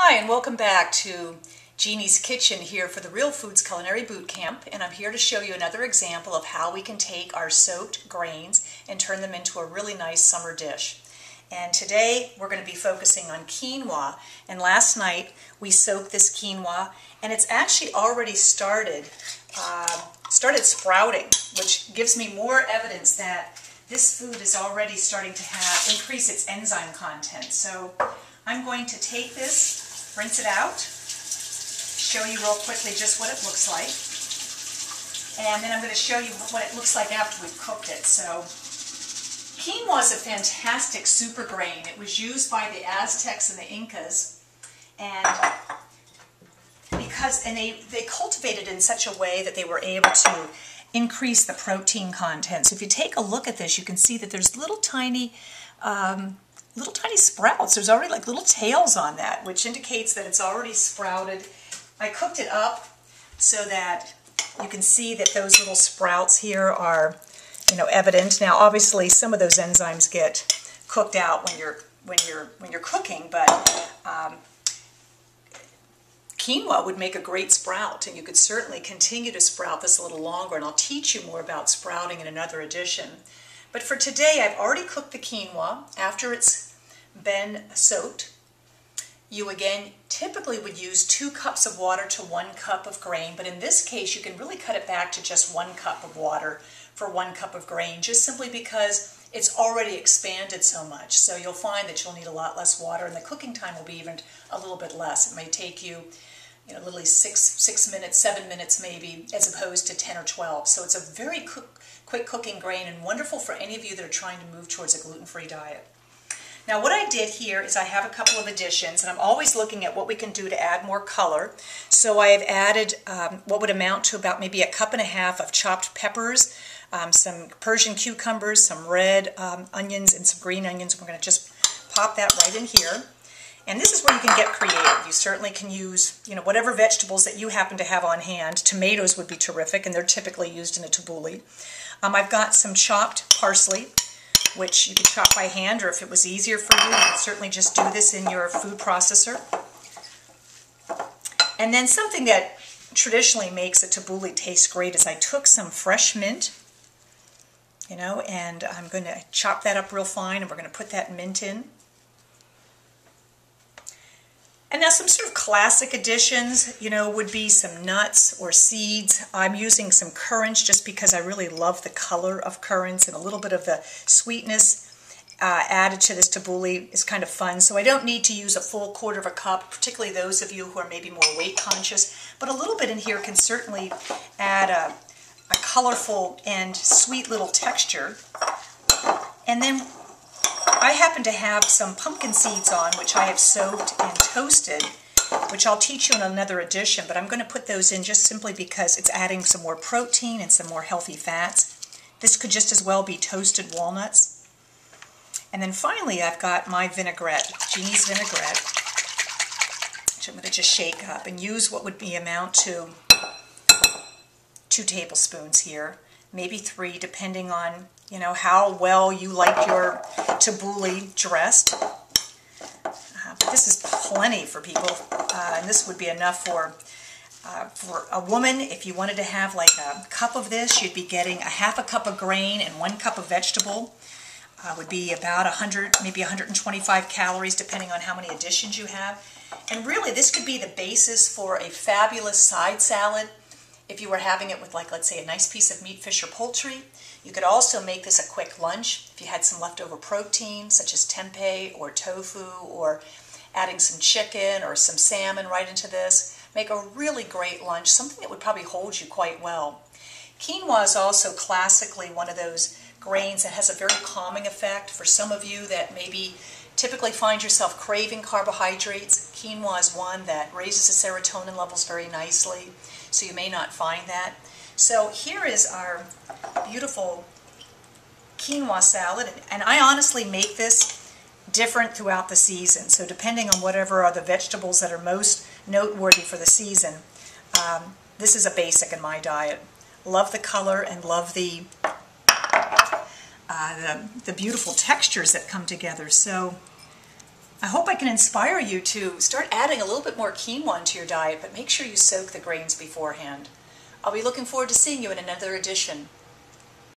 Hi, and welcome back to Jeannie's Kitchen here for the Real Foods Culinary Boot Camp, and I'm here to show you another example of how we can take our soaked grains and turn them into a really nice summer dish. And today we're going to be focusing on quinoa, and last night we soaked this quinoa and it's actually already started sprouting, which gives me more evidence that this food is already starting to increase its enzyme content. So I'm going to take this, rinse it out, show you real quickly just what it looks like, and then I'm going to show you what it looks like after we've cooked it. So quinoa is a fantastic super grain. It was used by the Aztecs and the Incas, and they cultivated it in such a way that they were able to increase the protein content. So if you take a look at this, you can see that there's little tiny sprouts. There's already like little tails on that, which indicates that it's already sprouted. I cooked it up so that you can see that those little sprouts here are, evident. Now, obviously, some of those enzymes get cooked out when you're cooking, but quinoa would make a great sprout, and you could certainly continue to sprout this a little longer, and I'll teach you more about sprouting in another edition. But for today, I've already cooked the quinoa after it's been soaked. You again typically would use 2 cups of water to 1 cup of grain, but in this case you can really cut it back to just 1 cup of water for 1 cup of grain, just simply because it's already expanded so much. So you'll find that you'll need a lot less water, and the cooking time will be even a little bit less. It may take you, literally 6 minutes, 7 minutes maybe, as opposed to 10 or 12. So it's a very quick cooking grain and wonderful for any of you that are trying to move towards a gluten-free diet. Now what I did here is I have a couple of additions, and I'm always looking at what we can do to add more color. So I have added what would amount to about maybe 1.5 cups of chopped peppers, some Persian cucumbers, some red onions, and some green onions. We're going to just pop that right in here. And this is where you can get creative. You certainly can use, whatever vegetables that you happen to have on hand. Tomatoes would be terrific, and they're typically used in a taboulli. I've got some chopped parsley, which you could chop by hand, or if it was easier for you, you could certainly just do this in your food processor. And then something that traditionally makes a taboulli taste great is I took some fresh mint, and I'm going to chop that up real fine, and we're going to put that mint in. And now some sort of classic additions, would be some nuts or seeds. I'm using some currants just because I really love the color of currants, and a little bit of the sweetness added to this taboulli is kind of fun. So I don't need to use a full 1/4 cup, particularly those of you who are maybe more weight conscious, but a little bit in here can certainly add a colorful and sweet little texture. And then I happen to have some pumpkin seeds on, which I have soaked and toasted, which I'll teach you in another edition, but I'm going to put those in just simply because it's adding some more protein and some more healthy fats. This could just as well be toasted walnuts. And then finally I've got my vinaigrette, Jeannie's vinaigrette, which I'm going to just shake up and use what would be amount to 2 tablespoons here, maybe 3, depending on how well you like your taboulli dressed. But this is plenty for people, and this would be enough for a woman. If you wanted to have like a cup of this, you'd be getting 1/2 cup of grain and 1 cup of vegetable. Would be about 100, maybe 125 calories, depending on how many additions you have. And really, this could be the basis for a fabulous side salad. If you were having it with, like, let's say, a nice piece of meat, fish, or poultry. You could also make this a quick lunch if you had some leftover protein, such as tempeh or tofu, or adding some chicken or some salmon right into this. Make a really great lunch, something that would probably hold you quite well. Quinoa is also classically one of those grains that has a very calming effect. For some of you that maybe typically find yourself craving carbohydrates, quinoa is one that raises the serotonin levels very nicely, so you may not find that. So here is our beautiful quinoa salad, and I honestly make this different throughout the season. So depending on whatever are the vegetables that are most noteworthy for the season, this is a basic in my diet. Love the color and love the beautiful textures that come together. So I hope I can inspire you to start adding a little bit more quinoa into your diet, but make sure you soak the grains beforehand. I'll be looking forward to seeing you in another edition.